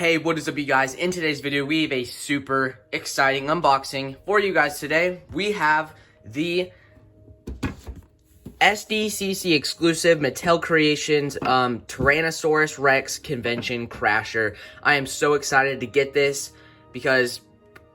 Hey, what is up, you guys? In today's video, we have a super exciting unboxing for you guys today. We have the SDCC exclusive Mattel Creations Tyrannosaurus Rex Convention Crasher. I am so excited to get this because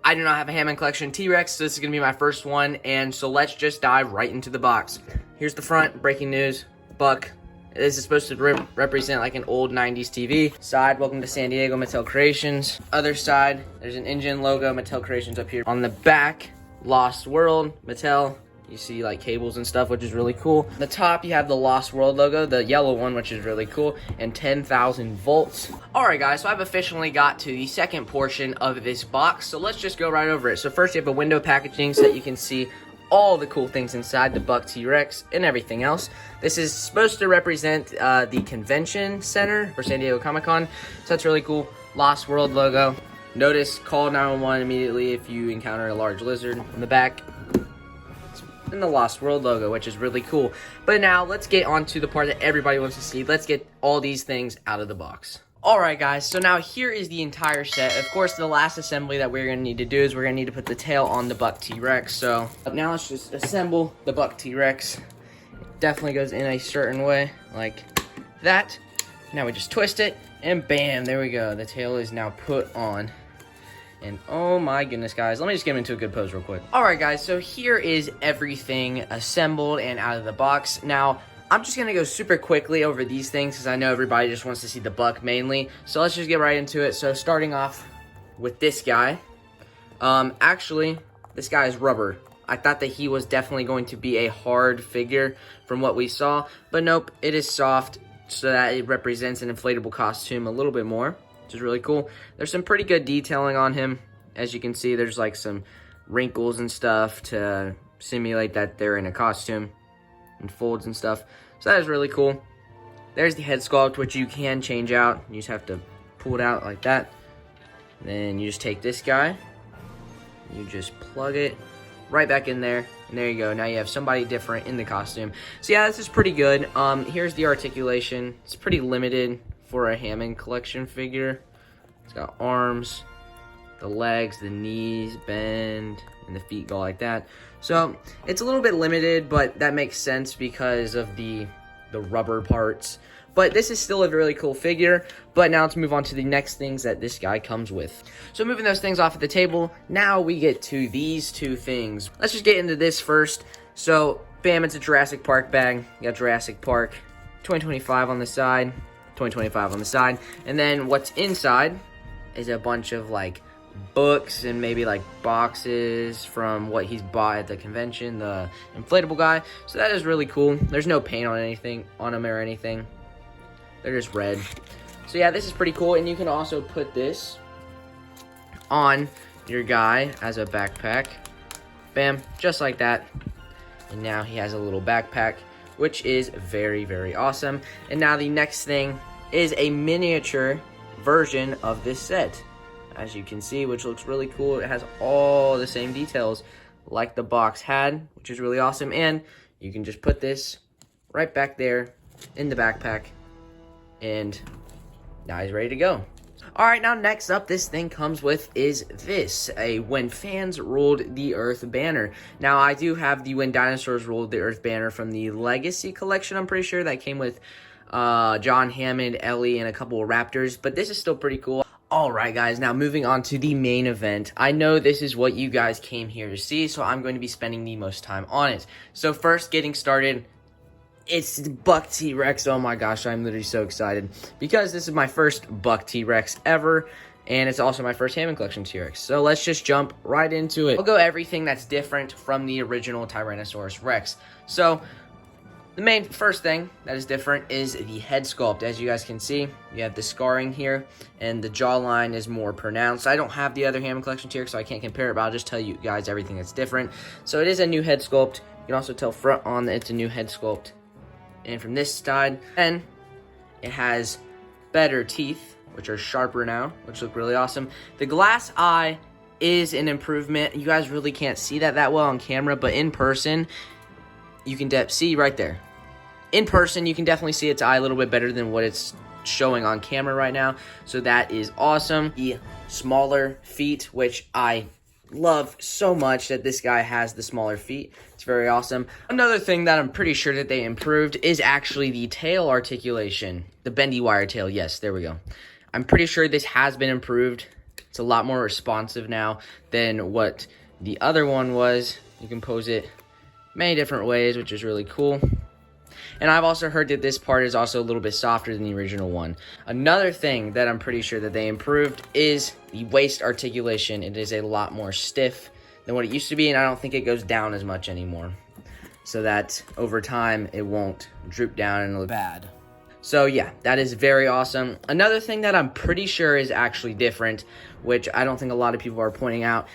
I do not have a Hammond collection T-Rex, so this is going to be my first one. And so let's just dive right into the box. Here's the front, breaking news, Buck. This is supposed to represent like an old 90s TV. Side, welcome to San Diego, Mattel Creations. Other side, there's an engine logo, Mattel Creations up here. On the back, Lost World, Mattel. You see like cables and stuff, which is really cool. On the top, you have the Lost World logo, the yellow one, which is really cool, and 10,000 volts. All right, guys, so I've officially got to the second portion of this box, so let's just go right over it. So first, you have a window packaging so that you can see all the cool things inside, the Buck T-Rex and everything else. This is supposed to represent the convention center for San Diego Comic-Con, so that's really cool. Lost World logo. Notice, call 911 immediately if you encounter a large lizard. On the back, and the Lost World logo, which is really cool. But now, let's get on to the part that everybody wants to see. Let's get all these things out of the box. Alright guys, so now here is the entire set. Of course, the last assembly that we're going to need to do is we're going to need to put the tail on the Buck T-Rex. So now let's just assemble the Buck T-Rex. It definitely goes in a certain way, like that. Now we just twist it, and bam, there we go. The tail is now put on. And oh my goodness, guys, let me just get into a good pose real quick. Alright guys, so here is everything assembled and out of the box. Now, I'm just going to go super quickly over these things because I know everybody just wants to see the Buck mainly. So let's just get right into it. So starting off with this guy. Actually, this guy is rubber. I thought that he was definitely going to be a hard figure from what we saw. But nope, it is soft so that it represents an inflatable costume a little bit more, which is really cool. There's some pretty good detailing on him. As you can see, there's like some wrinkles and stuff to simulate that they're in a costume. And folds and stuff, so that is really cool. There's the head sculpt, which you can change out. You just have to pull it out like that. Then you just take this guy, you just plug it right back in there, and there you go. Now you have somebody different in the costume. So yeah, this is pretty good. Here's the articulation. It's pretty limited for a Hammond collection figure. It's got arms, the legs, the knees bend, and the feet go like that. So it's a little bit limited, but that makes sense because of the rubber parts. But this is still a really cool figure. But now let's move on to the next things that this guy comes with. So moving those things off at the table, now we get to these two things. Let's just get into this first. So bam, it's a Jurassic Park bag. You got Jurassic Park 2025 on the side, 2025 on the side. And then what's inside is a bunch of like books and maybe like boxes from what he's bought at the convention, the inflatable guy. So that is really cool. There's no paint on anything on them or anything. They're just red. So yeah, this is pretty cool. And you can also put this on your guy as a backpack. Bam, just like that. And now he has a little backpack, which is very, very awesome. And now the next thing is a miniature version of this set, as you can see, which looks really cool. It has all the same details like the box had, which is really awesome. And you can just put this right back there in the backpack, and now he's ready to go. All right, now next up, this thing comes with is this, a When Fans Ruled the Earth banner. Now, I do have the When Dinosaurs Ruled the Earth banner from the Legacy collection, I'm pretty sure, that came with John Hammond, Ellie, and a couple of raptors, but this is still pretty cool. Alright guys, now moving on to the main event. I know this is what you guys came here to see, so I'm going to be spending the most time on it. So first, getting started, it's the Buck T-Rex. Oh my gosh, I'm literally so excited. Because this is my first Buck T-Rex ever, and it's also my first Hammond collection T-Rex. So let's just jump right into it. I'll go everything that's different from the original Tyrannosaurus Rex. So the main first thing that is different is the head sculpt. As you guys can see, you have the scarring here, and the jawline is more pronounced. I don't have the other Hammond collection T-Rex, so I can't compare it, but I'll just tell you guys everything that's different. So it is a new head sculpt. You can also tell front on that it's a new head sculpt. And from this side, then it has better teeth, which are sharper now, which look really awesome. The glass eye is an improvement. You guys really can't see that well on camera, but in person, you can see right there. In person, you can definitely see its eye a little bit better than what it's showing on camera right now. So that is awesome. The smaller feet, which I love so much that this guy has the smaller feet. It's very awesome. Another thing that I'm pretty sure that they improved is actually the tail articulation. The bendy wire tail. Yes, there we go. I'm pretty sure this has been improved. It's a lot more responsive now than what the other one was. You can pose it many different ways, which is really cool. And I've also heard that this part is also a little bit softer than the original one. Another thing that I'm pretty sure that they improved is the waist articulation. It is a lot more stiff than what it used to be, and I don't think it goes down as much anymore. So that over time, it won't droop down and look bad. So yeah, that is very awesome. Another thing that I'm pretty sure is actually different, which I don't think a lot of people are pointing out,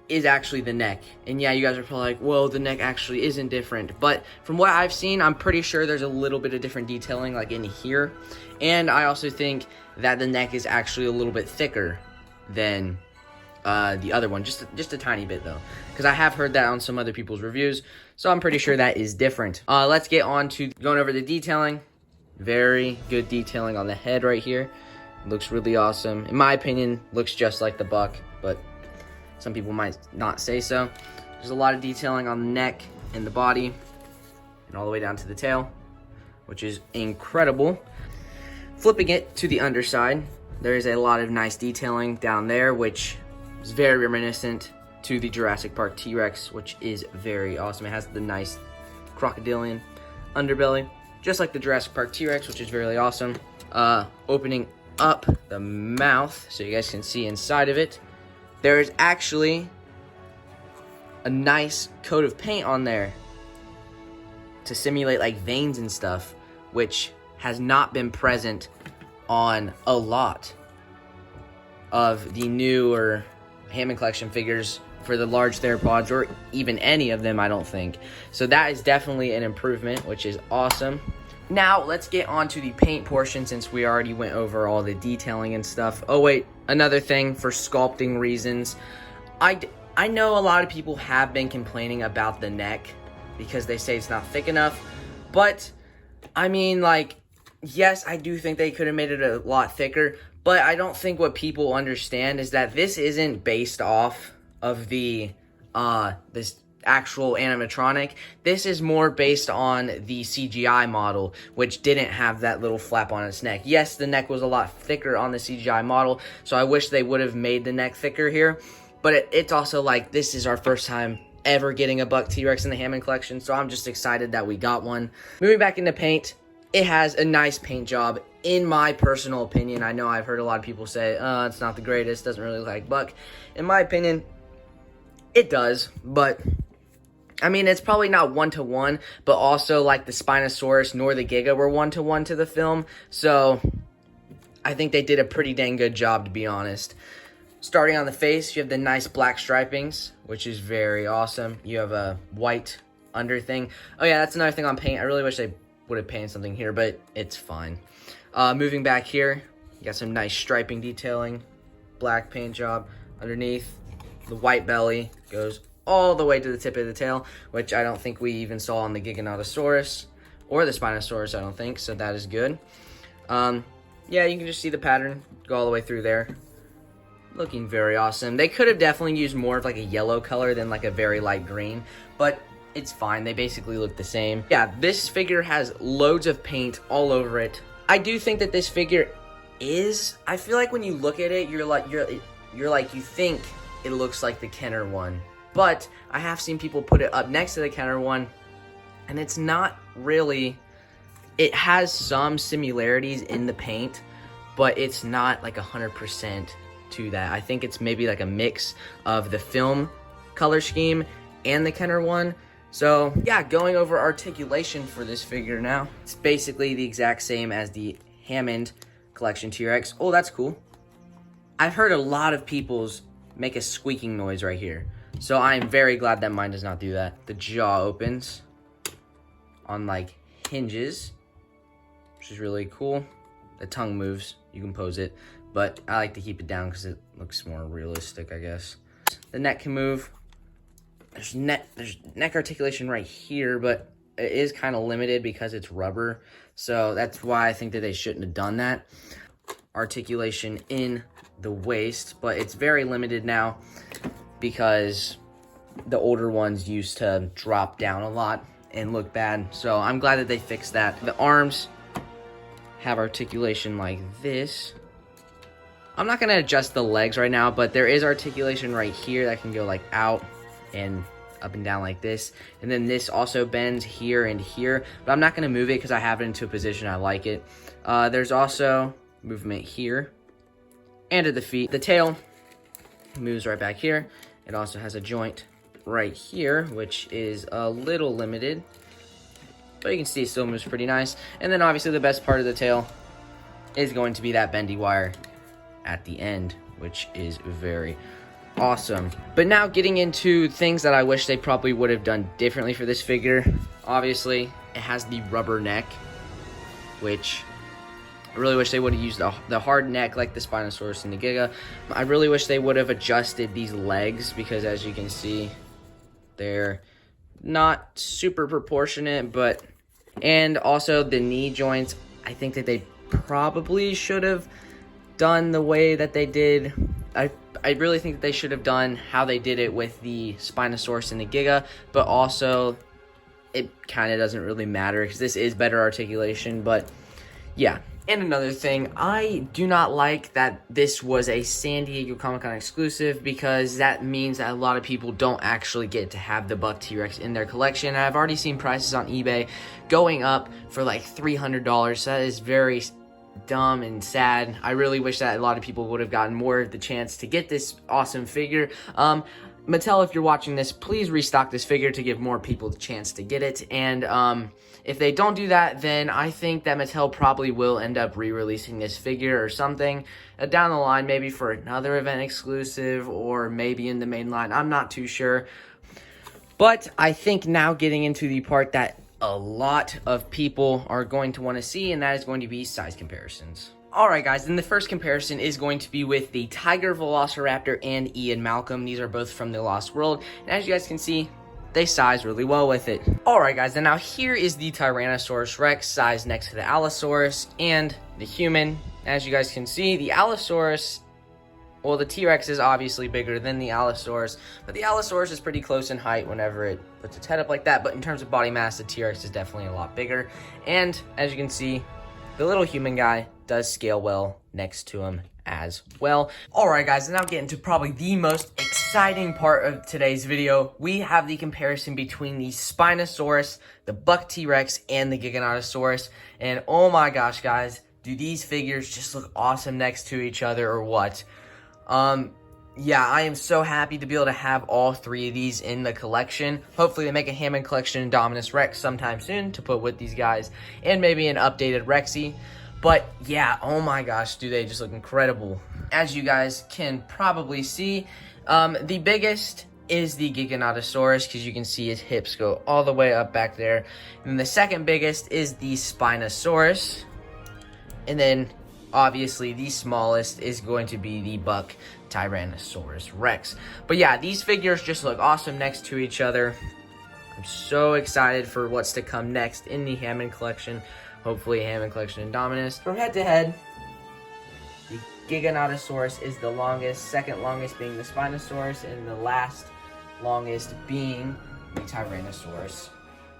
is actually the neck. And yeah, you guys are probably like, well, the neck actually isn't different. But from what I've seen, I'm pretty sure there's a little bit of different detailing like in here. And I also think that the neck is actually a little bit thicker than the other one. Just a tiny bit though. Because I have heard that on some other people's reviews. So I'm pretty sure that is different. Let's get on to going over the detailing. Very good detailing on the head right here. Looks really awesome. In my opinion, looks just like the buck, but some people might not say so. There's a lot of detailing on the neck and the body and all the way down to the tail, which is incredible. Flipping it to the underside, there is a lot of nice detailing down there, which is very reminiscent to the Jurassic Park T-Rex, which is very awesome. It has the nice crocodilian underbelly, just like the Jurassic Park T-Rex, which is really awesome. Opening up the mouth so you guys can see inside of it. There is actually a nice coat of paint on there to simulate like veins and stuff, which has not been present on a lot of the newer Hammond collection figures for the large theropods, or even any of them, I don't think. So that is definitely an improvement, which is awesome. Now, let's get on to the paint portion since we already went over all the detailing and stuff. Oh, wait, another thing for sculpting reasons. I know a lot of people have been complaining about the neck because they say it's not thick enough. But, I mean, like, yes, I do think they could have made it a lot thicker. But I don't think what people understand is that this isn't based off of the, this actual animatronic. This is more based on the CGI model, which didn't have that little flap on its neck. Yes, the neck was a lot thicker on the CGI model, so I wish they would have made the neck thicker here. But it's also like, this is our first time ever getting a buck T-Rex in the Hammond collection, so I'm just excited that we got one. Moving back into paint, it has a nice paint job, in my personal opinion. I know I've heard a lot of people say, it's not the greatest, doesn't really look like buck. In my opinion, it does, but I mean, it's probably not one-to-one, but also like the Spinosaurus nor the Giga were one-to-one to the film. So I think they did a pretty dang good job, to be honest. Starting on the face, you have the nice black stripings, which is very awesome. You have a white under thing. Oh yeah, that's another thing on paint. I really wish they would have painted something here, but it's fine. Moving back here, you got some nice striping detailing. Black paint job underneath. The white belly goes all the way to the tip of the tail, which I don't think we even saw on the Giganotosaurus or the Spinosaurus, I don't think, so that is good. Yeah, you can just see the pattern go all the way through there. Looking very awesome. They could have definitely used more of like a yellow color than like a very light green, but it's fine. They basically look the same. Yeah, this figure has loads of paint all over it. I do think that this figure is, I feel like when you look at it, you think it looks like the Kenner one. But I have seen people put it up next to the Kenner one, and it's not really. It has some similarities in the paint, but it's not like 100% to that. I think it's maybe like a mix of the film color scheme and the Kenner one. So yeah, going over articulation for this figure now. It's basically the exact same as the Hammond collection T-Rex. Oh, that's cool. I've heard a lot of people's make a squeaking noise right here. So I am very glad that mine does not do that. The jaw opens on like hinges, which is really cool. The tongue moves, you can pose it, but I like to keep it down because it looks more realistic, I guess. The neck can move. There's neck articulation right here, but it is kind of limited because it's rubber. So that's why I think that they shouldn't have done that. Articulation in the waist, but it's very limited now because the older ones used to drop down a lot and look bad. So I'm glad that they fixed that. The arms have articulation like this. I'm not going to adjust the legs right now, but there is articulation right here that can go like out and up and down like this. And then this also bends here and here, but I'm not going to move it because I have it into a position I like it. There's also movement here and at the feet. The tail moves right back here. It also has a joint right here, which is a little limited, but you can see it still moves pretty nice. And then obviously the best part of the tail is going to be that bendy wire at the end, which is very awesome. But now getting into things that I wish they probably would have done differently for this figure. Obviously, it has the rubber neck, which I really wish they would have used the hard neck like the Spinosaurus and the Giga. I really wish they would have adjusted these legs because, as you can see, they're not super proportionate, but and also the knee joints, I think that they probably should have done the way that they did. I really think that they should have done how they did it with the Spinosaurus and the Giga, but also it kind of doesn't really matter because this is better articulation. But yeah. And another thing, I do not like that this was a San Diego Comic-Con exclusive, because that means that a lot of people don't actually get to have the Buck T-Rex in their collection. I've already seen prices on eBay going up for like $300, so that is very dumb and sad. I really wish that a lot of people would have gotten more of the chance to get this awesome figure. Mattel, if you're watching this, please restock this figure to give more people the chance to get it. And if they don't do that, then I think that Mattel probably will end up re-releasing this figure or something down the line, maybe for another event exclusive or maybe in the main line. I'm not too sure. But I think now getting into the part that a lot of people are going to want to see, and that is going to be size comparisons. Alright guys, and the first comparison is going to be with the Tiger Velociraptor and Ian Malcolm. These are both from the Lost World, and as you guys can see, they size really well with it. Alright guys, and now here is the Tyrannosaurus Rex sized next to the Allosaurus and the human. As you guys can see, the Allosaurus, well, the T-Rex is obviously bigger than the Allosaurus, but the Allosaurus is pretty close in height whenever it puts its head up like that. But in terms of body mass, the T-Rex is definitely a lot bigger. And as you can see, the little human guy does scale well next to him as well. Alright guys, and now getting to probably the most exciting part of today's video. We have the comparison between the Spinosaurus, the Buck T-Rex, and the Giganotosaurus. And oh my gosh guys, do these figures just look awesome next to each other or what? Yeah, I am so happy to be able to have all three of these in the collection. Hopefully they make a Hammond collection Indominus Rex sometime soon to put with these guys, and maybe an updated Rexy. But yeah, oh my gosh, do they just look incredible. As you guys can probably see, the biggest is the Giganotosaurus, because you can see his hips go all the way up back there. And the second biggest is the Spinosaurus. And then obviously the smallest is going to be the Buck Tyrannosaurus Rex. But yeah, these figures just look awesome next to each other. I'm so excited for what's to come next in the Hammond collection. Hopefully Hammond collection Indominus. From head to head, the Giganotosaurus is the longest, second longest being the Spinosaurus, and the last longest being the Tyrannosaurus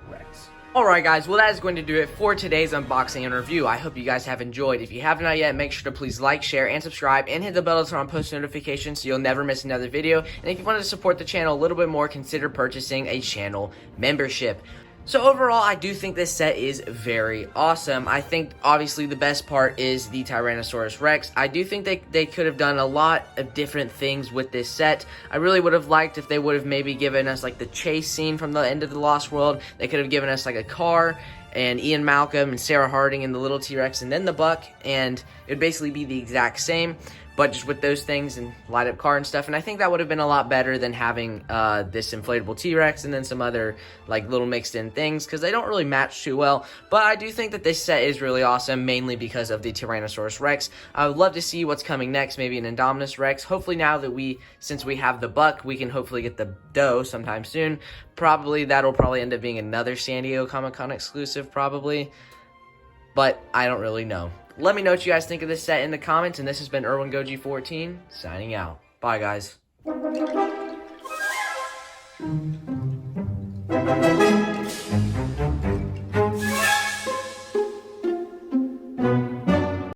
Rex. Alright guys, well that is going to do it for today's unboxing and review. I hope you guys have enjoyed. If you have not yet, make sure to please like, share, and subscribe, and hit the bell to turn on post notifications so you'll never miss another video. And if you want to support the channel a little bit more, consider purchasing a channel membership. So overall, I do think this set is very awesome. I think obviously the best part is the Tyrannosaurus Rex. I do think they could have done a lot of different things with this set. I really would have liked if they would have maybe given us like the chase scene from the end of the Lost World. They could have given us like a car and Ian Malcolm and Sarah Harding and the little T-Rex and then the Buck, and it would basically be the exact same. but just with those things and light up car and stuff. And I think that would have been a lot better than having this inflatable T-Rex and then some other like little mixed in things, because they don't really match too well. But I do think that this set is really awesome, mainly because of the Tyrannosaurus Rex. I would love to see what's coming next, maybe an Indominus Rex. Hopefully now that since we have the buck, we can hopefully get the doe sometime soon. That'll probably end up being another San Diego Comic-Con exclusive, probably. But I don't really know. Let me know what you guys think of this set in the comments. And this has been IrwinGoG14 signing out. Bye, guys.